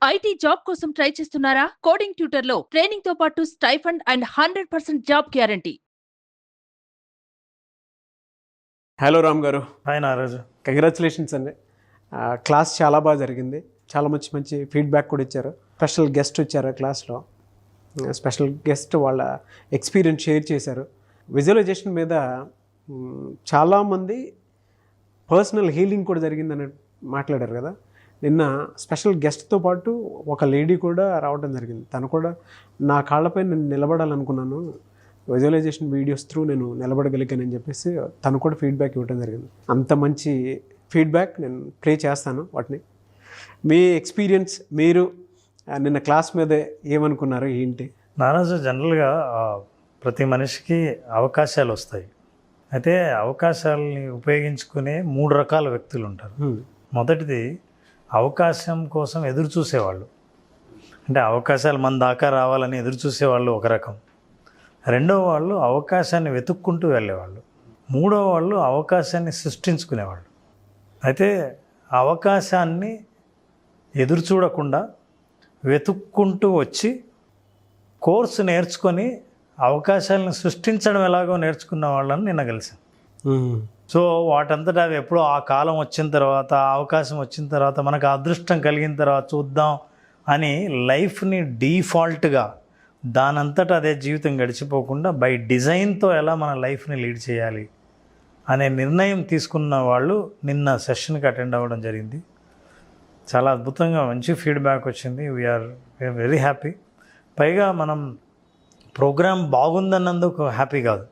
IT job కోసం try చేస్తున్నారా? Coding ట్యూటర్లో training తో పాటు stipend and 100% job guarantee. Hello Ram గారు. హాయ్ నారాజు. కంగ్రాచులేషన్స్ అండి. క్లాస్ చాలా బాగా జరిగింది. చాలా మంచి ఫీడ్బ్యాక్ కూడా ఇచ్చారు. స్పెషల్ గెస్ట్ వచ్చారు క్లాస్లో. స్పెషల్ గెస్ట్ వాళ్ళ ఎక్స్పీరియన్స్ షేర్ చేశారు. విజువలైజేషన్ మీద చాలామంది పర్సనల్ హీలింగ్ కూడా జరిగిందని మాట్లాడారు కదా. నిన్న స్పెషల్ గెస్ట్తో పాటు ఒక లేడీ కూడా రావడం జరిగింది. తను కూడా నా కాళ్ళపై నేను నిలబడాలనుకున్నాను, విజువలైజేషన్ వీడియోస్ త్రూ నేను నిలబడగలిగానని చెప్పేసి తను కూడా ఫీడ్బ్యాక్ ఇవ్వడం జరిగింది. అంత మంచి ఫీడ్బ్యాక్ నేను ప్లే చేస్తాను వాటిని. మీ ఎక్స్పీరియన్స్, మీరు నిన్న క్లాస్ మీద ఏమనుకున్నారు ఏంటి? నారాజు, జనరల్గా ప్రతి మనిషికి అవకాశాలు వస్తాయి. అయితే అవకాశాలని ఉపయోగించుకునే 3 రకాల వ్యక్తులు ఉంటారు. మొదటిది అవకాశం కోసం ఎదురు చూసేవాళ్ళు, అంటే అవకాశాలు మన దాకా రావాలని ఎదురు చూసేవాళ్ళు ఒక రకం. రెండవ వాళ్ళు అవకాశాన్ని వెతుక్కుంటూ వెళ్ళేవాళ్ళు. మూడవ వాళ్ళు అవకాశాన్ని సృష్టించుకునేవాళ్ళు. అయితే అవకాశాన్ని ఎదురు చూడకుండా వెతుక్కుంటూ వచ్చి కోర్సు నేర్చుకొని అవకాశాలను సృష్టించడం ఎలాగో నేర్చుకున్న వాళ్ళని నిన్న కలిసాను. సో వాటంతటా అవి ఎప్పుడో ఆ కాలం వచ్చిన తర్వాత, అవకాశం వచ్చిన తర్వాత, మనకు అదృష్టం కలిగిన తర్వాత చూద్దాం అని లైఫ్ని డీఫాల్ట్గా దానంతటా అదే జీవితం గడిచిపోకుండా బై డిజైన్తో ఎలా మన లైఫ్ని లీడ్ చేయాలి అనే నిర్ణయం తీసుకున్న వాళ్ళు నిన్న సెషన్కి అటెండ్ అవ్వడం జరిగింది. చాలా అద్భుతంగా మంచి ఫీడ్బ్యాక్ వచ్చింది. We are very happy. పైగా మనం ప్రోగ్రామ్ బాగుందన్నందుకు హ్యాపీ కాదు,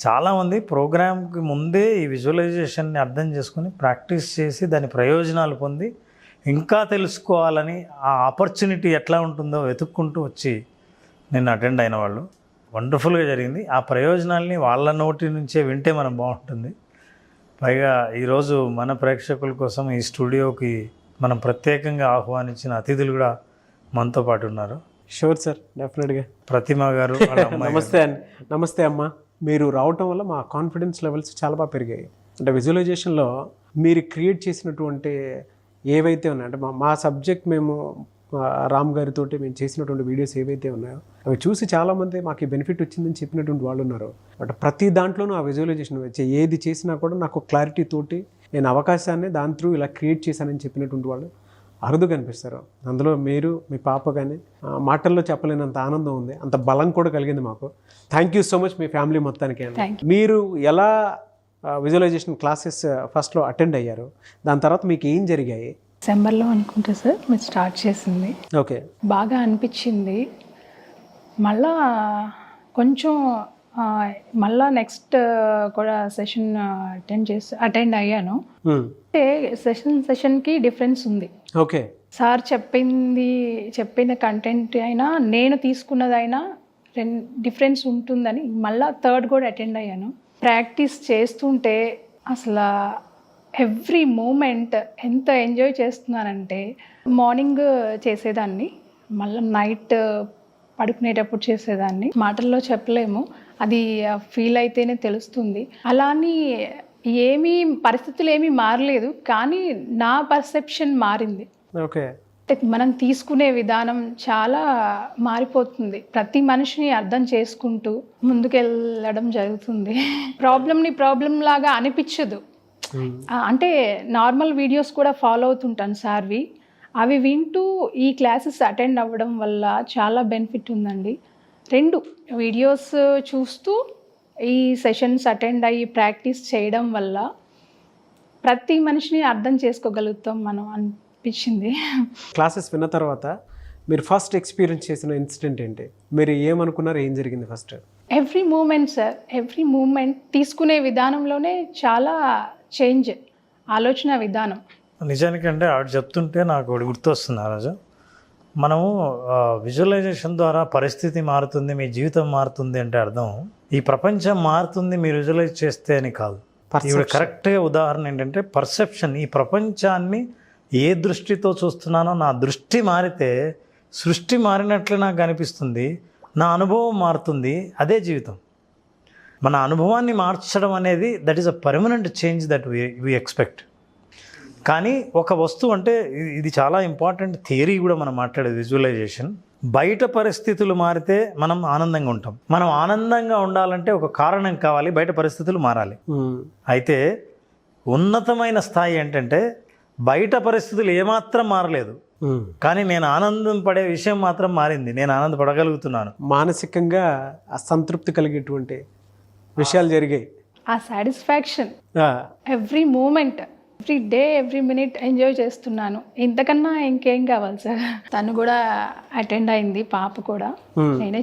చాలామంది ప్రోగ్రామ్కి ముందే ఈ విజువలైజేషన్ని అర్థం చేసుకుని ప్రాక్టీస్ చేసి దాని ప్రయోజనాలు పొంది ఇంకా తెలుసుకోవాలని ఆ ఆపర్చునిటీ ఎట్లా ఉంటుందో వెతుక్కుంటూ వచ్చి నిన్న అటెండ్ అయిన వాళ్ళు. వండర్ఫుల్గా జరిగింది. ఆ ప్రయోజనాల్ని వాళ్ళ నోటి నుంచే వింటే మనం బాగుంటుంది. పైగా ఈరోజు మన ప్రేక్షకుల కోసం ఈ స్టూడియోకి మనం ప్రత్యేకంగా ఆహ్వానించిన అతిథులు కూడా మనతో పాటు ఉన్నారు. షూర్ సార్, డెఫినెట్గా. ప్రతిమ గారు. నమస్తే అండి. నమస్తే అమ్మ. మీరు రావటం వల్ల మా కాన్ఫిడెన్స్ లెవెల్స్ చాలా బాగా పెరిగాయి. అంటే విజువలైజేషన్లో మీరు క్రియేట్ చేసినటువంటి ఏవైతే ఉన్నాయో, అంటే మా సబ్జెక్ట్ మేము రామ్ గారితో మేము చేసినటువంటి వీడియోస్ ఏవైతే ఉన్నాయో అవి చూసి చాలామంది మాకు ఈ బెనిఫిట్ వచ్చిందని చెప్పినటువంటి వాళ్ళు ఉన్నారు. బట్ ప్రతి దాంట్లోనూ ఆ విజువలైజేషన్ ఏది చేసినా కూడా నాకు క్లారిటీ తోటి నేను అవకాశాన్ని దాని త్రూ ఇలా క్రియేట్ చేశానని చెప్పినటువంటి వాళ్ళు అరుదుగా కనిపిస్తారు. అందులో మీరు, మీ పాప కానీ మాటల్లో చెప్పలేనంత ఆనందం ఉంది, అంత బలం కూడా కలిగింది మాకు. Thank you so much me family మొత్తానికి. మీరు ఎలా విజువలైజేషన్ క్లాసెస్ ఫస్ట్లో అటెండ్ అయ్యారు, దాని తర్వాత మీకు ఏం జరిగాయి? డిసెంబర్లో అనుకుంటా సార్ మీరు స్టార్ట్ చేసింది. ఓకే, బాగా అనిపించింది. మళ్ళా కొంచెం మళ్ళా నెక్స్ట్ కూడా సెషన్ అటెండ్ అయ్యాను. అంటే సెషన్కి డిఫరెన్స్ ఉంది. ఓకే, సార్ చెప్పిన కంటెంట్ అయినా నేను తీసుకున్నదైనా డిఫరెన్స్ ఉంటుందని మళ్ళా థర్డ్ కూడా అటెండ్ అయ్యాను. ప్రాక్టీస్ చేస్తుంటే అసలు ఎవ్రీ మూమెంట్ ఎంత ఎంజాయ్ చేస్తున్నానంటే, మార్నింగ్ చేసేదాన్ని, మళ్ళీ నైట్ పడుకునేటప్పుడు చేసేదాన్ని. మాటల్లో చెప్పలేము, అది ఫీల్ అయితేనే తెలుస్తుంది. అలా అని పరిస్థితులు ఏమీ మారలేదు, కానీ నా పర్సెప్షన్ మారింది. ఓకే, మనం తీసుకునే విధానం చాలా మారిపోతుంది. ప్రతి మనిషిని అర్థం చేసుకుంటూ ముందుకెళ్ళడం జరుగుతుంది. ప్రాబ్లం లాగా అనిపించదు. అంటే నార్మల్ వీడియోస్ కూడా ఫాలో అవుతుంటాను సార్వి, అవి వింటూ ఈ క్లాసెస్ అటెండ్ అవ్వడం వల్ల చాలా బెనిఫిట్ ఉందండి. 2 వీడియోస్ చూస్తూ ఈ సెషన్స్ అటెండ్ అయ్యి ప్రాక్టీస్ చేయడం వల్ల ప్రతి మనిషిని అర్థం చేసుకోగలుగుతాం మనం అనిపించింది. క్లాసెస్ విన్న తర్వాత మీరు ఫస్ట్ ఎక్స్పీరియన్స్ చేసిన ఇన్సిడెంట్ ఏంటి? మీరు ఏమనుకున్నారు, ఏం జరిగింది first? Every moment sir, every moment తీసుకునే విధానంలోనే చాలా చేంజ్, ఆలోచన విధానం. నిజానికంటే ఆవిడ చెప్తుంటే నాకు ఒకటి గుర్తొస్తుంది ఆ రోజు. మనము విజువలైజేషన్ ద్వారా పరిస్థితి మారుతుంది, మీ జీవితం మారుతుంది అంటే అర్థం ఈ ప్రపంచం మారుతుంది మీరు విజువలైజ్ చేస్తే అని కాదు. ఇవి కరెక్ట్గా ఉదాహరణ ఏంటంటే పర్సెప్షన్. ఈ ప్రపంచాన్ని ఏ దృష్టితో చూస్తున్నానో నా దృష్టి మారితే సృష్టి మారినట్లే నాకు అనిపిస్తుంది, నా అనుభవం మారుతుంది. అదే జీవితం. మన అనుభవాన్ని మార్చడం అనేది that is a permanent change that we expect. కానీ ఒక వస్తువు అంటే ఇది చాలా ఇంపార్టెంట్ థియరీ కూడా మనం మాట్లాడేది విజువలైజేషన్. బయట పరిస్థితులు మారితే మనం ఆనందంగా ఉంటాం. మనం ఆనందంగా ఉండాలంటే ఒక కారణం కావాలి, బయట పరిస్థితులు మారాలి. అయితే ఉన్నతమైన స్థాయి ఏంటంటే బయట పరిస్థితులు ఏమాత్రం మారలేదు, కానీ నేను ఆనందం పడే విషయం మాత్రం మారింది. నేను ఆనందపడగలుగుతున్నాను. మానసికంగా అసంతృప్తి కలిగేటువంటి విషయాలు జరిగాయి. ఆ satisfaction every moment, every day, every minute enjoy చేస్తున్నాను. ఇంతకన్నా ఇంకేం కావాలి సార్. తను కూడా అటెండ్ అయింది, పాప కూడా. నేనే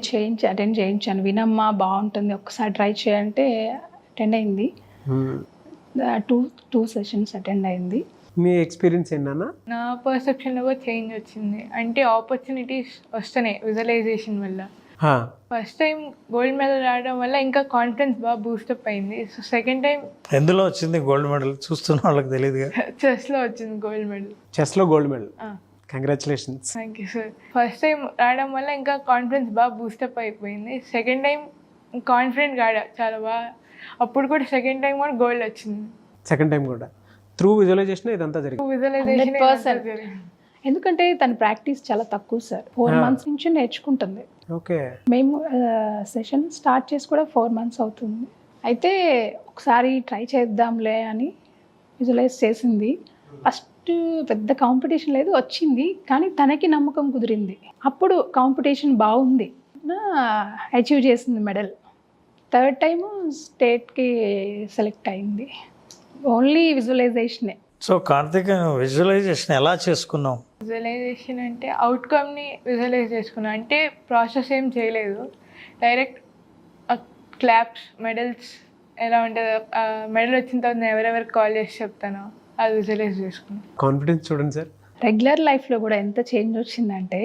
అటెండ్ చేయించాను. వినమ్మా బాగుంటుంది, ఒక్కసారి ట్రై చేయంటే అటెండ్ అయింది. టూ సెషన్స్ అటెండ్ అయింది. మీ ఎక్స్పీరియన్స్ ఏంటన్నా? నా పర్సెప్షన్లో కూడా చేంజ్ వచ్చింది. అంటే ఆపర్చునిటీస్ వస్తున్నాయి విజువలైజేషన్ వల్ల. ఫస్ట్ టైం గోల్డ్ మెడల్ రావడం వల్ల ఇంకా కాన్ఫిడెన్స్ బాగా బూస్టప్ అయింది. సో సెకండ్ టైం ఎందులో వచ్చింది గోల్డ్ మెడల్? చూస్తున్న వాళ్ళకి తెలియదు. చెస్లో వచ్చింది గోల్డ్ మెడల్. చెస్లో gold medal, congratulations. Thank you sir. First time రావడం వల్ల ఇంకా కాన్ఫిడెన్స్ బాగా బూస్టప్ అయిపోయింది. సెకండ్ టైం కాన్ఫిడెంట్గా ఆడా చాలా బాగా. అప్పుడు కూడా సెకండ్ టైం కూడా గోల్డ్ వచ్చింది. సెకండ్ టైం కూడా త్రూ విజువలైజేషన్ ఇదంతా జరిగింది. విజువలైజేషన్ 100%. ఎందుకంటే తన ప్రాక్టీస్ చాలా తక్కువ సార్. 4 months నుంచి నేర్చుకుంటుంది. ఓకే. మేము సెషన్ స్టార్ట్ చేసి కూడా 4 months అవుతుంది. అయితే ఒకసారి ట్రై చేద్దాంలే అని విజువలైజ్ చేసింది. ఫస్ట్ పెద్ద కాంపిటీషన్ లేదు, వచ్చింది. కానీ తనకి నమ్మకం కుదిరింది. అప్పుడు కాంపిటీషన్ బాగుంది, అచీవ్ చేసింది మెడల్. థర్డ్ టైము స్టేట్కి సెలెక్ట్ అయింది. ఓన్లీ విజువలైజేషనే. సో కార్తిక్, విజువలైజేషన్ ఎలా చేసుకున్నాం? విజువలైజేషన్ అంటే అవుట్కమ్ని విజువలైజ్ చేసుకున్నాను. అంటే ప్రాసెస్ ఏం చేయలేదు, డైరెక్ట్ క్లాప్స్, మెడల్స్ ఎలా ఉంటుందో, మెడల్ వచ్చిన తర్వాత నేను ఎవరెవరికి కాల్ చేసి చెప్తానో అది విజువలైజ్ చేసుకున్నాను. కాన్ఫిడెన్స్ చూడండి సార్. రెగ్యులర్ లైఫ్లో కూడా ఎంత చేంజ్ వచ్చిందంటే,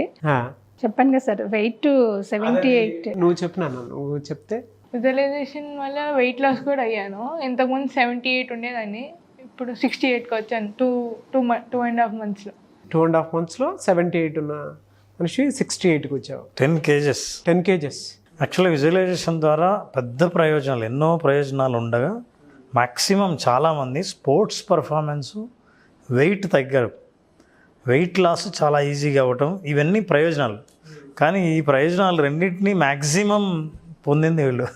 చెప్పాను కదా సార్, వెయిట్ 78. నువ్వు చెప్పినాను, నువ్వు చెప్తే. విజువలైజేషన్ వల్ల వెయిట్ లాస్ కూడా అయ్యాను. ఇంతకుముందు 78 ఉండేదాన్ని, ఇప్పుడు 68కి వచ్చాను. 2.5 monthsలో. 2.5 monthsలో 78 ఉన్న మనిషి 68కి వచ్చావు. 10 kgs. యాక్చువల్లీ విజువలైజేషన్ ద్వారా పెద్ద ప్రయోజనాలు, ఎన్నో ప్రయోజనాలు ఉండగా మ్యాక్సిమం చాలామంది స్పోర్ట్స్ పర్ఫార్మెన్సు, వెయిట్ తగ్గారు, వెయిట్ లాస్ చాలా ఈజీగా అవ్వటం, ఇవన్నీ ప్రయోజనాలు. కానీ ఈ ప్రయోజనాలు రెండింటినీ మ్యాక్సిమం పొందింది వీళ్ళు.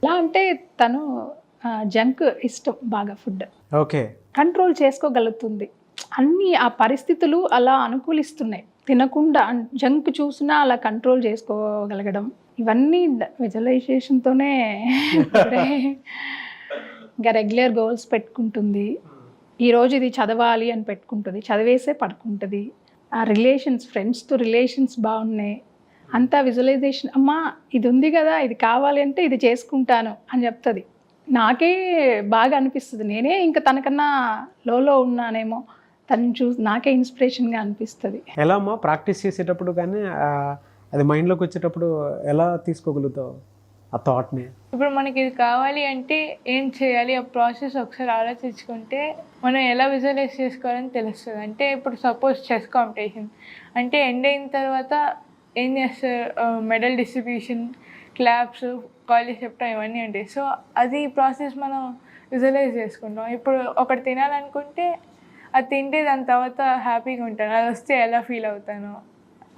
ఎలా అంటే తను జంక్ ఇష్టం బాగా, ఫుడ్ ఓకే, కంట్రోల్ చేసుకోగలుగుతుంది. అన్నీ ఆ పరిస్థితులు అలా అనుకూలిస్తున్నాయి. తినకుండా జంక్ చూసినా అలా కంట్రోల్ చేసుకోగలగడం, ఇవన్నీ విజువలైజేషన్తోనే. ఇంకా రెగ్యులర్ గోల్స్ పెట్టుకుంటుంది. ఈరోజు ఇది చదవాలి అని పెట్టుకుంటుంది, చదివేసే పడుకుంటుంది. ఆ రిలేషన్స్, ఫ్రెండ్స్తో రిలేషన్స్ బాగున్నాయి. అంతా విజువలైజేషన్. అమ్మా ఇది ఉంది కదా, ఇది కావాలి అంటే ఇది చేసుకుంటాను అని చెప్తుంది. నాకే బాగా అనిపిస్తుంది. నేనే ఇంకా తనకన్నా లోలో ఉన్నానేమో, తను చూసి నాకే ఇన్స్పిరేషన్గా అనిపిస్తుంది. ఎలా అమ్మా ప్రాక్టీస్ చేసేటప్పుడు కానీ అది మైండ్లోకి వచ్చేటప్పుడు ఎలా తీసుకోగలుగుతావు ఆ థాట్ని? ఇప్పుడు మనకి ఇది కావాలి అంటే ఏం చేయాలి, ఆ ప్రాసెస్ ఒకసారి ఆలోచించుకుంటే మనం ఎలా విజువలైజ్ చేసుకోవాలని తెలుస్తుంది. అంటే ఇప్పుడు సపోజ్ చెస్ కాంపిటీషన్ అంటే ఎండ్ అయిన తర్వాత ఏం చేస్తారు, మెడల్ డిస్ట్రిబ్యూషన్, క్లాప్స్, కాలేజ్ చెప్పడం, ఇవన్నీ ఉంటాయి. సో అది ప్రాసెస్ మనం విజువలైజ్ చేసుకుంటాం. ఇప్పుడు ఒకటి తినాలనుకుంటే అది తింటే దాని తర్వాత హ్యాపీగా ఉంటాను, అది వస్తే ఎలా ఫీల్ అవుతాను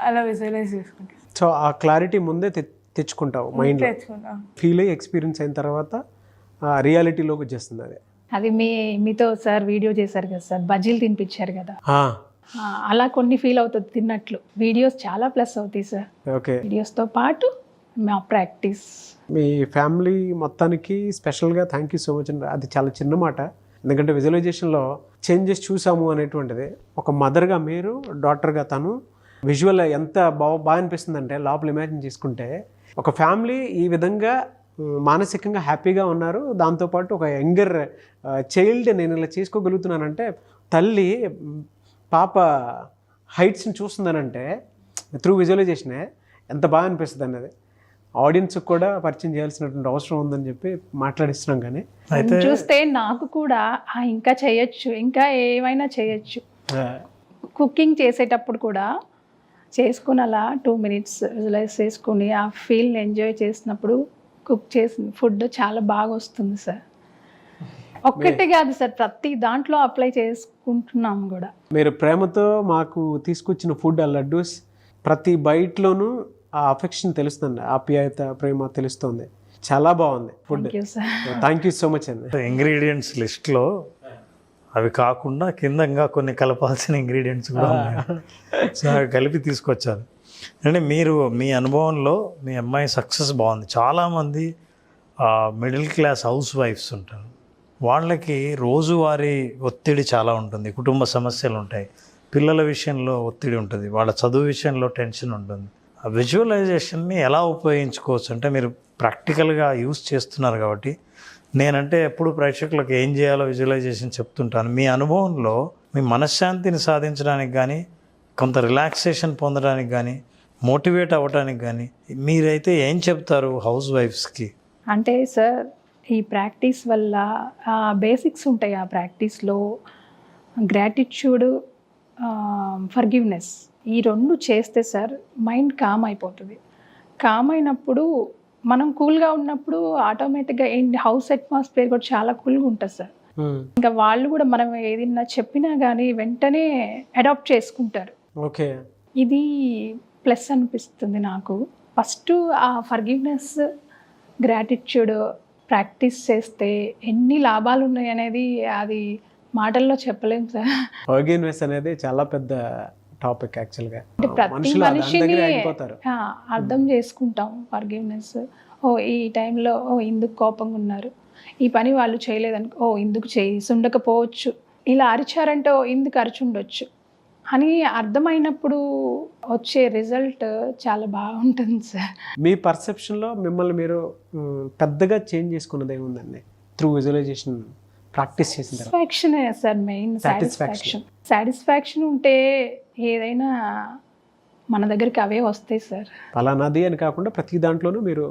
అలా విజువలైజ్ చేసుకుంటాను. సో ఆ క్లారిటీ ముందే తెచ్చుకుంటావు మైండ్లో, తెచ్చుకుంటాం. ఫీల్ అయ్యి ఎక్స్పీరియన్స్ అయిన తర్వాత రియాలిటీలోకి వచ్చేస్తుంది. అది మీతో సార్ వీడియో చేశారు కదా సార్, బజ్జీలు తినిపించారు కదా, అలా కొన్ని ఫీల్ అవుతుంది తిన్నట్లు. వీడియోస్ చాలా ప్లస్ అవుతాయి సార్. ఓకే, వీడియోస్తో పాటు మా ప్రాక్టీస్. మీ ఫ్యామిలీ మొత్తానికి స్పెషల్గా థ్యాంక్ యూ సో మచ్ అండి. అది చాలా చిన్న మాట, ఎందుకంటే విజువలైజేషన్లో చేంజెస్ చూసాము అనేటువంటిది. ఒక మదర్గా మీరు, డాటర్గా తను, విజువల్ ఎంత బాగా అనిపిస్తుంది అంటే లోపల ఇమాజిన్ చేసుకుంటే ఒక ఫ్యామిలీ ఈ విధంగా మానసికంగా హ్యాపీగా ఉన్నారు. దాంతోపాటు ఒక యంగర్ చైల్డ్ నేను ఇలా చేసుకోగలుగుతున్నానంటే, తల్లి పాప హైట్స్ని చూస్తుందనంటే త్రూ విజువలైజేషనే ఎంత బాగా అనిపిస్తుంది అన్నది ఆడియన్స్కి కూడా పరిచయం చేయాల్సినటువంటి అవసరం ఉందని చెప్పి మాట్లాడిస్తున్నాం. కానీ అయితే చూస్తే నాకు కూడా ఇంకా చేయొచ్చు, ఇంకా ఏమైనా చేయొచ్చు. కుకింగ్ చేసేటప్పుడు కూడా చేసుకుని అలా 2 minutes విజువలైజ్ చేసుకుని ఆ ఫీల్ని ఎంజాయ్ చేసినప్పుడు కుక్ చేసిన ఫుడ్ చాలా బాగా వస్తుంది సార్. ఒక్కటే కాదు సార్, ప్రతి దాంట్లో అప్లై చేసుకుంటున్నాం కూడా. మీరు ప్రేమతో మాకు తీసుకొచ్చిన ఫుడ్ ఆ లడ్డూస్ ప్రతి బైట్లోనూ ఆ అఫెక్షన్ తెలుస్తుంది, ఆప్యాయత ప్రేమ తెలుస్తుంది. చాలా బాగుంది food. Thank you sir. Thank you so much అండి. ఇంగ్రీడియంట్స్ లిస్ట్లో అవి కాకుండా కింద ఇంకా కొన్ని కలపాల్సిన ఇంగ్రీడియంట్స్ కూడా ఉన్నాయి. సో అవి కలిపి తీసుకొచ్చారు. అంటే మీరు మీ అనుభవంలో మీ అమ్మాయి సక్సెస్ బాగుంది. చాలామంది మిడిల్ క్లాస్ హౌస్ వైఫ్స్ ఉంటారు, వాళ్ళకి రోజువారీ ఒత్తిడి చాలా ఉంటుంది, కుటుంబ సమస్యలు ఉంటాయి, పిల్లల విషయంలో ఒత్తిడి ఉంటుంది, వాళ్ళ చదువు విషయంలో టెన్షన్ ఉంటుంది. ఆ విజువలైజేషన్ని ఎలా ఉపయోగించుకోవచ్చు అంటే మీరు ప్రాక్టికల్గా యూస్ చేస్తున్నారు కాబట్టి నేనంటే ఎప్పుడు ప్రేక్షకులకు ఏం చేయాలో విజువలైజేషన్ చెప్తుంటాను. మీ అనుభవంలో మీ మనశ్శాంతిని సాధించడానికి కానీ, కొంత రిలాక్సేషన్ పొందడానికి కానీ, మోటివేట్ అవ్వడానికి కానీ మీరైతే ఏం చెప్తారు హౌస్ వైఫ్స్కి? అంటే సార్, ఈ ప్రాక్టీస్ వల్ల బేసిక్స్ ఉంటాయి. ఆ ప్రాక్టీస్లో గ్రాటిట్యూడ్, ఫర్గివ్నెస్, ఈ రెండు చేస్తే సార్ మైండ్ కామ్ అయిపోతుంది. కామ్ అయినప్పుడు మనం కూల్గా ఉన్నప్పుడు ఆటోమేటిక్గా ఏంటి హౌస్ అట్మాస్ఫియర్ కూడా చాలా కూల్గా ఉంటుంది సార్. ఇంకా వాళ్ళు కూడా మనం ఏదైనా చెప్పినా కానీ వెంటనే అడాప్ట్ చేసుకుంటారు. ఓకే, ఇది ప్లస్ అనిపిస్తుంది నాకు. ఫస్ట్ ఆ ఫర్గివ్నెస్, గ్రాటిట్యూడ్ ప్రాక్టీస్ చేస్తే ఎన్ని లాభాలు ఉన్నాయి అనేది అది మాటల్లో చెప్పలేము సార్. ఫర్గివ్నెస్ అనేది చాలా పెద్ద టాపిక్ యాక్చువల్గా. అంటే ప్రతి మనిషిని అయిపోతారు. అర్థం చేసుకుంటాం. ఫర్గివ్నెస్, ఓ ఈ టైంలో ఇందుకు కోపంగా ఉన్నారు, ఈ పని వాళ్ళు చేయలేదనుకో ఇందుకు చేసి ఉండకపోవచ్చు, ఇలా అరిచారంటే ఇందుకు అరిచుండొచ్చు అని అర్థమైనప్పుడు వచ్చే రిజల్ట్ చాలా బాగుంటుంది సార్. మీ పర్సెప్షన్లో మిమ్మల్ని మీరు పెద్దగా చేంజ్ చేసుకున్నది ఏముందండి త్రూ విజువలైజేషన్ ప్రాక్టీస్ చేసిన తర్వాత? సాటిస్ఫాక్షన్ సార్, మెయిన్ సాటిస్ఫాక్షన్ ఉంటే ఏదైనా మన దగ్గరికి అవే వస్తాయి సార్. పలానాది అని కాకుండా ప్రతి దాంట్లోనూ మీరు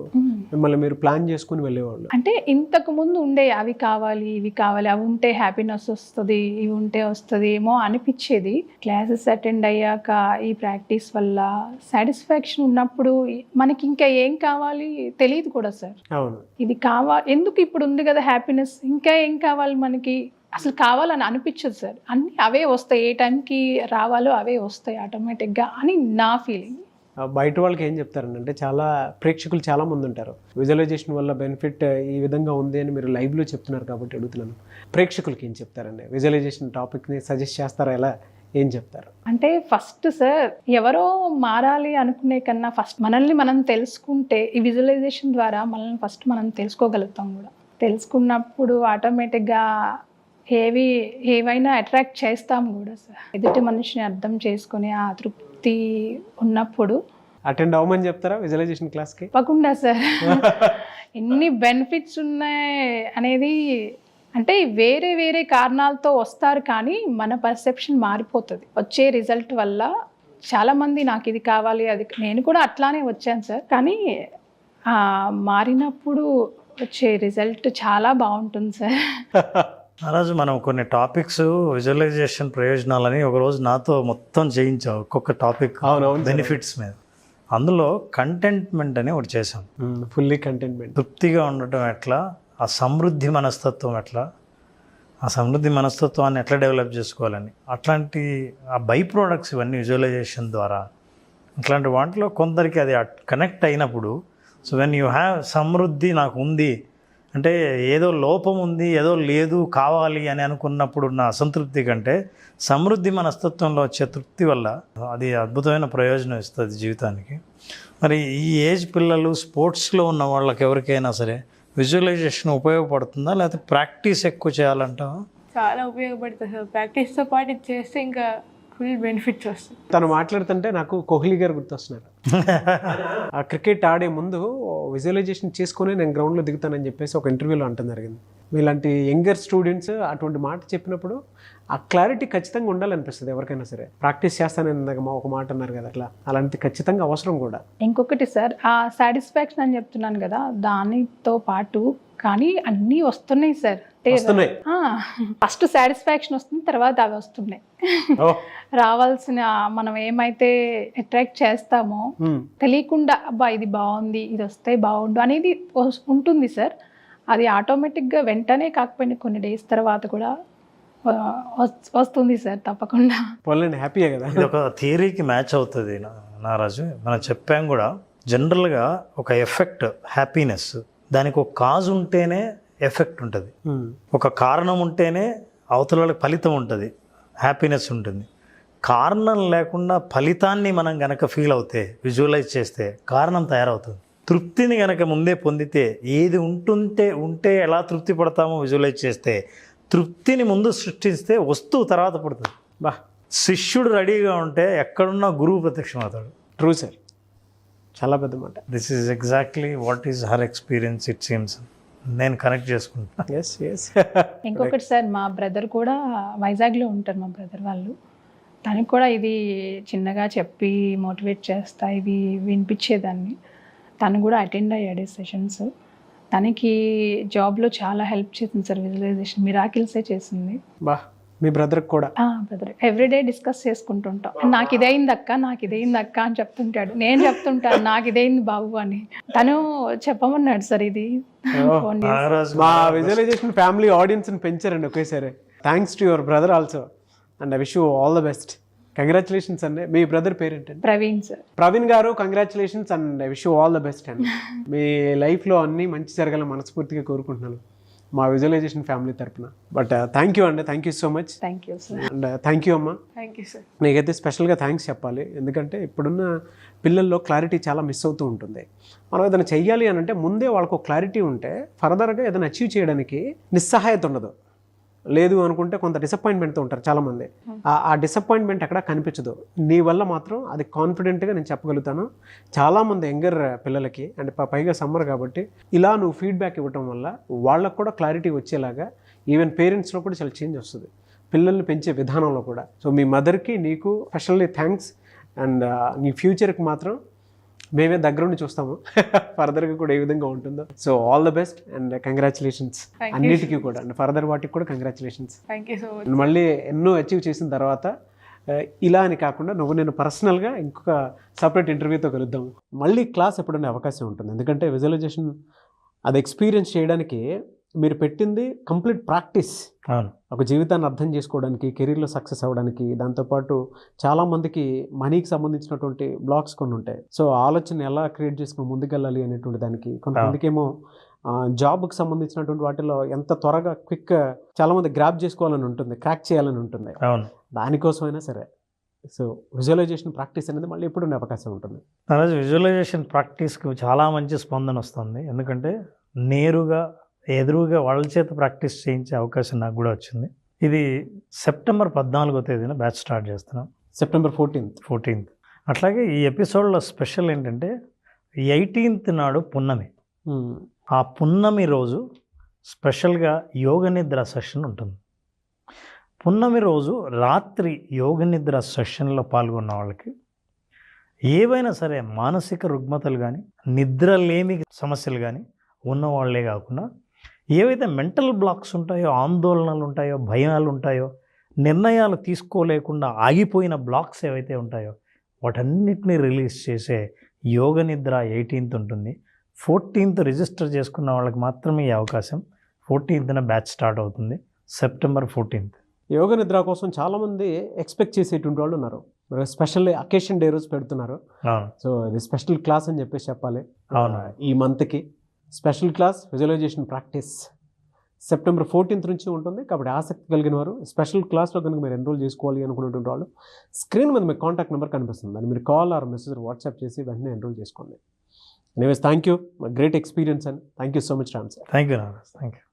మిమ్మల్ని మీరు ప్లాన్ చేసుకుని వెళ్ళేవాళ్ళు. అంటే ఇంతకు ముందు ఉండే అవి కావాలి ఇవి కావాలి, అవి ఉంటే హ్యాపీనెస్ వస్తుంది, ఇవి ఉంటే వస్తుంది ఏమో అనిపించేది. క్లాసెస్ అటెండ్ అయ్యాక ఈ ప్రాక్టీస్ వల్ల సాటిస్ఫాక్షన్ ఉన్నప్పుడు మనకి ఇంకా ఏం కావాలి తెలియదు కూడా సార్. అవును, ఇది కావాలి, ఎందుకు ఇప్పుడు ఉంది కదా హ్యాపీనెస్, ఇంకా ఏం కావాలి మనకి అసలు కావాలని అనిపించదు సార్. అన్నీ అవే వస్తాయి, ఏ టైంకి రావాలో అవే వస్తాయి ఆటోమేటిక్గా అని నా ఫీలింగ్. బయట వాళ్ళకి ఏం చెప్తారండి అంటే చాలా ప్రేక్షకులు చాలా మంది ఉంటారు, విజువలైజేషన్ వల్ల బెనిఫిట్ ఈ విధంగా ఉంది అని మీరు లైవ్లో చెప్తున్నారు కాబట్టి అడుగుతున్నాను. ప్రేక్షకులకి ఏం చెప్తారండి? విజువలైజేషన్ టాపిక్ని సజెస్ట్ చేస్తారా? ఎలా ఏం చెప్తారు? అంటే ఫస్ట్ సార్, ఎవరో మారాలి అనుకునే కన్నా ఫస్ట్ మనల్ని మనం తెలుసుకుంటే, ఈ విజువలైజేషన్ ద్వారా మనల్ని ఫస్ట్ మనం తెలుసుకోగలుగుతాం కూడా. తెలుసుకున్నప్పుడు ఆటోమేటిక్గా ఏవైనా అట్రాక్ట్ చేస్తాం కూడా సార్. ఎదుటి మనిషిని అర్థం చేసుకుని ఆ తృప్తి ఉన్నప్పుడు అటెండ్ అవ్వమని చెప్తారా విజువలైజేషన్ క్లాస్కి? తప్పకుండా సార్. ఎన్ని బెనిఫిట్స్ ఉన్నాయి అనేది, అంటే వేరే వేరే కారణాలతో వస్తారు కానీ మన పర్సెప్షన్ మారిపోతుంది వచ్చే రిజల్ట్ వల్ల. చాలామంది నాకు ఇది కావాలి అది, నేను కూడా అట్లానే వచ్చాను సార్, కానీ మారినప్పుడు వచ్చే రిజల్ట్ చాలా బాగుంటుంది సార్. ఆ రోజు మనం కొన్ని టాపిక్స్ విజువలైజేషన్ ప్రయోజనాలని ఒకరోజు నాతో మొత్తం చేయించావు, ఒక్కొక్క టాపిక్ బెనిఫిట్స్ మీద. అందులో కంటెంట్మెంట్ అని ఒకటి చేసాం. ఫుల్లీ కంటెంట్మెంట్, తృప్తిగా ఉండటం ఎట్లా, ఆ సమృద్ధి మనస్తత్వం ఎట్లా, ఆ సమృద్ధి మనస్తత్వాన్ని ఎట్లా డెవలప్ చేసుకోవాలని, అట్లాంటి ఆ బై ప్రోడక్ట్స్ ఇవన్నీ విజువలైజేషన్ ద్వారా. ఇట్లాంటి వాటిలో కొందరికి అది కనెక్ట్ అయినప్పుడు, సో వెన్ యూ హ్యావ్ సమృద్ధి నాకు ఉంది అంటే ఏదో లోపం ఉంది, ఏదో లేదు కావాలి అని అనుకున్నప్పుడు ఉన్న అసంతృప్తి కంటే సమృద్ధి మనస్తత్వంలో వచ్చే తృప్తి వల్ల అది అద్భుతమైన ప్రయోజనం ఇస్తుంది జీవితానికి. మరి ఈ ఏజ్ పిల్లలు, స్పోర్ట్స్లో ఉన్న వాళ్ళకి ఎవరికైనా సరే విజువలైజేషన్ ఉపయోగపడుతుందా, లేకపోతే ప్రాక్టీస్ ఎక్కువ చేయాలంటావా? చాలా ఉపయోగపడుతుంది సార్. ప్రాక్టీస్తో పాటు ఇది చేస్తే ఇంకా ఫుల్ బెనిఫిట్స్ వస్తాయి. తను మాట్లాడుతుంటే నాకు కోహ్లీ గారు గుర్తొస్తున్నారు. ఆ క్రికెట్ ఆడే ముందు విజువలైజేషన్ చేసుకుని నేను గ్రౌండ్లో దిగుతానని చెప్పేసి ఒక ఇంటర్వ్యూలో అంటం జరిగింది. మీలాంటి యంగర్ స్టూడెంట్స్ అటువంటి మాట చెప్పినప్పుడు ఆ క్లారిటీ ఖచ్చితంగా ఉండాలనిపిస్తుంది ఎవరికైనా సరే. ప్రాక్టీస్ చేస్తానని ఇందాక ఒక మాట అన్నారు కదా, అట్లా అలాంటి ఖచ్చితంగా అవసరం కూడా. ఇంకొకటి సార్, ఆ సాటిస్ఫాక్షన్ అని చెప్తున్నాను కదా, దానితో పాటు కానీ అన్నీ వస్తున్నాయి సార్. ఫస్ట్ సాటిస్ఫాక్షన్ వస్తుంది, తర్వాత అవి వస్తున్నాయి. రావాల్సిన మనం ఏమైతే అట్రాక్ట్ చేస్తామో తెలియకుండా అబ్బా ఇది బాగుంది, ఇది వస్తే బాగుండు అనేది ఉంటుంది సార్. అది ఆటోమేటిక్గా వెంటనే కాకపోయినా కొన్ని డేస్ తర్వాత కూడా వస్తుంది సార్ తప్పకుండా. పోలేండి, హ్యాపీయే కదా. ఇది ఒక థియరీకి మ్యాచ్ అవుతుంది నారాజు. మనం చెప్పాం కూడా, జనరల్గా ఒక ఎఫెక్ట్ హ్యాపీనెస్, దానికి ఒక కాజ్ ఉంటేనే ఎఫెక్ట్ ఉంటుంది, ఒక కారణం ఉంటేనే అవతల వాళ్ళకి ఫలితం ఉంటుంది, హ్యాపీనెస్ ఉంటుంది. కారణం లేకుండా ఫలితాన్ని మనం గనక ఫీల్ అవుతే, విజువలైజ్ చేస్తే కారణం తయారవుతుంది. తృప్తిని గనక ముందే పొందితే, ఏది ఉంటే ఎలా తృప్తి పడతామో విజువలైజ్ చేస్తే, తృప్తిని ముందు సృష్టిస్తే వస్తువు తర్వాత పడుతుంది. బా, శిష్యుడు రెడీగా ఉంటే ఎక్కడున్నా గురువు ప్రత్యక్షం అవుతాడు. ట్రూ సార్, చాలా పెద్ద మాట. This is exactly what is her experience, it seems. నేను కనెక్ట్ చేసుకుంటాను. Yes yes. ఇంకొకటి సార్, మా బ్రదర్ కూడా వైజాగ్లో ఉంటారు, మా బ్రదర్ వాళ్ళు. తనకు కూడా ఇది చిన్నగా చెప్పి మోటివేట్ చేస్తా ఇవి వినిపించేదాన్ని. తను కూడా అటెండ్ అయ్యాడు సెషన్స్. తనకి జాబ్లో చాలా హెల్ప్ చేసింది సార్, విజువలైజేషన్ మిరాకిల్సే చేసింది. బా, మీ బ్రదర్కి కూడా? బ్రదర్ ఎవ్రీడే డిస్కస్ చేసుకుంటుంటాం. నాకు ఇదైంది అక్క అని చెప్తుంటాడు. నేను చెప్తుంటాను నాకు ఇదైంది బాబు అని. తను చెప్పమన్నాడు సార్ ఇది. మా విజువలైజేషన్ ఫ్యామిలీ ఆడియన్స్ని పెంచారండి ఒకేసారి. Thanks to your brother also, and I wish you all the best. Congratulations అండి. మీ బ్రదర్ పేరేంటండి? ప్రవీణ్ సార్. ప్రవీణ్ గారు, congratulations and I wish you all the best అండి. మీ లైఫ్లో అన్నీ మంచి జరగాలని మనస్ఫూర్తిగా కోరుకుంటున్నాను మా విజువలైజేషన్ ఫ్యామిలీ తరపున. బట్ థ్యాంక్ యూ అండి, thank you so much. Thank you sir. And thank you అమ్మా. Thank you sir. నీకైతే స్పెషల్గా థ్యాంక్స్ చెప్పాలి, ఎందుకంటే ఇప్పుడున్న పిల్లల్లో క్లారిటీ చాలా మిస్ అవుతూ ఉంటుంది. మనం ఏదైనా చెయ్యాలి అని అంటే ముందే వాళ్ళకు క్లారిటీ ఉంటే ఫర్దర్గా ఏదైనా అచీవ్ చేయడానికి నిస్సహాయత ఉండదు. లేదు అనుకుంటే కొంత డిసప్పాయింట్మెంట్తో ఉంటారు చాలామంది. ఆ డిసప్పాయింట్మెంట్ ఎక్కడ కనిపించదు. నీ వల్ల మాత్రం అది కాన్ఫిడెంట్గా నేను చెప్పగలుగుతాను. చాలామంది యంగర్ పిల్లలకి, అండ్ పైగా సమ్మర్ కాబట్టి, ఇలా నువ్వు ఫీడ్బ్యాక్ ఇవ్వటం వల్ల వాళ్ళకు కూడా క్లారిటీ వచ్చేలాగా, ఈవెన్ పేరెంట్స్లో కూడా చాలా చేంజ్ వస్తుంది, పిల్లల్ని పెంచే విధానంలో కూడా. సో మీ మదర్కి నీకు స్పెషల్లీ థ్యాంక్స్. అండ్ నీ ఫ్యూచర్కి మాత్రం మేమే దగ్గరుండి చూస్తాము ఫర్దర్గా కూడా ఏ విధంగా ఉంటుందో. So all the best and congratulations అన్నిటికీ కూడా, అండ్ ఫర్దర్ వాటికి కూడా congratulations. Thank you so much. మళ్ళీ ఎన్నో అచీవ్ చేసిన తర్వాత ఇలా అని కాకుండా నేను పర్సనల్గా ఇంకొక సపరేట్ ఇంటర్వ్యూతో కలుద్దాము. మళ్ళీ క్లాస్ ఎప్పుడైనా అవకాశం ఉంటుంది, ఎందుకంటే విజువలైజేషన్ అది ఎక్స్పీరియన్స్ చేయడానికి మీరు పెట్టింది కంప్లీట్ ప్రాక్టీస్. ఒక జీవితాన్ని అర్థం చేసుకోవడానికి, కెరీర్లో సక్సెస్ అవ్వడానికి, దాంతోపాటు చాలామందికి మనీకి సంబంధించినటువంటి బ్లాక్స్ కొన్ని ఉంటాయి. సో ఆలోచన ఎలా క్రియేట్ చేసుకుని ముందుకెళ్ళాలి అనేటువంటి దానికి, కొంతమందికి ఏమో జాబ్కి సంబంధించినటువంటి వాటిలో ఎంత త్వరగా క్విక్ చాలామంది గ్రాప్ చేసుకోవాలని ఉంటుంది, క్రాక్ చేయాలని ఉంటుంది. దానికోసమైనా సరే సో విజువలైజేషన్ ప్రాక్టీస్ అనేది మళ్ళీ ఎప్పుడు ఉండే అవకాశం ఉంటుంది. విజువలైజేషన్ ప్రాక్టీస్కి చాలా మంచి స్పందన వస్తుంది, ఎందుకంటే నేరుగా ఎదురుగా వాళ్ళ చేత ప్రాక్టీస్ చేయించే అవకాశం నాకు కూడా వచ్చింది. ఇది సెప్టెంబర్ 14వ తేదీన బ్యాచ్ స్టార్ట్ చేస్తున్నాం. September 14th. అట్లాగే ఈ ఎపిసోడ్లో స్పెషల్ ఏంటంటే 18th నాడు పున్నమి. ఆ పున్నమి రోజు స్పెషల్గా యోగ నిద్ర సెషన్ ఉంటుంది. పున్నమి రోజు రాత్రి యోగ నిద్ర సెషన్లో పాల్గొన్న వాళ్ళకి ఏవైనా సరే మానసిక రుగ్మతలు కానీ, నిద్రలేమి సమస్యలు కానీ ఉన్నవాళ్లే కాకుండా, ఏవైతే మెంటల్ బ్లాక్స్ ఉంటాయో, ఆందోళనలు ఉంటాయో, భయాలు ఉంటాయో, నిర్ణయాలు తీసుకోలేకుండా ఆగిపోయిన బ్లాక్స్ ఏవైతే ఉంటాయో వాటన్నిటిని రిలీజ్ చేసే యోగ నిద్ర 18th ఉంటుంది. 14th రిజిస్టర్ చేసుకున్న వాళ్ళకి మాత్రమే ఈ అవకాశం. 14th బ్యాచ్ స్టార్ట్ అవుతుంది, సెప్టెంబర్ 14th. యోగ నిద్ర కోసం చాలామంది ఎక్స్పెక్ట్ చేసేటువంటి వాళ్ళు ఉన్నారు. స్పెషల్ అకేషన్ డే రోజు పెడుతున్నారు. సో ఇది స్పెషల్ క్లాస్ అని చెప్పేసి చెప్పాలి. ఈ మంత్కి special class visualization practice September 14th నుంచి ఉంటుంది. కాబట్టి ఆసక్తి కలిగిన వారు స్పెషల్ క్లాస్లో కనుక మీరు ఎన్రోల్ చేసుకోవాలి అనుకున్నటువంటి వాళ్ళు స్క్రీన్ మీద మీకు కాంటాక్ట్ నెంబర్ కనిపిస్తుంది, దాన్ని మీరు కాల్ ఆర్ మెసేజ్ వాట్సాప్ చేసి వెంటనే ఎన్రోల్ చేసుకోండి. Anyways thank you, great experience and thank you so much Ram sir. Thank you Naraj. Thank you.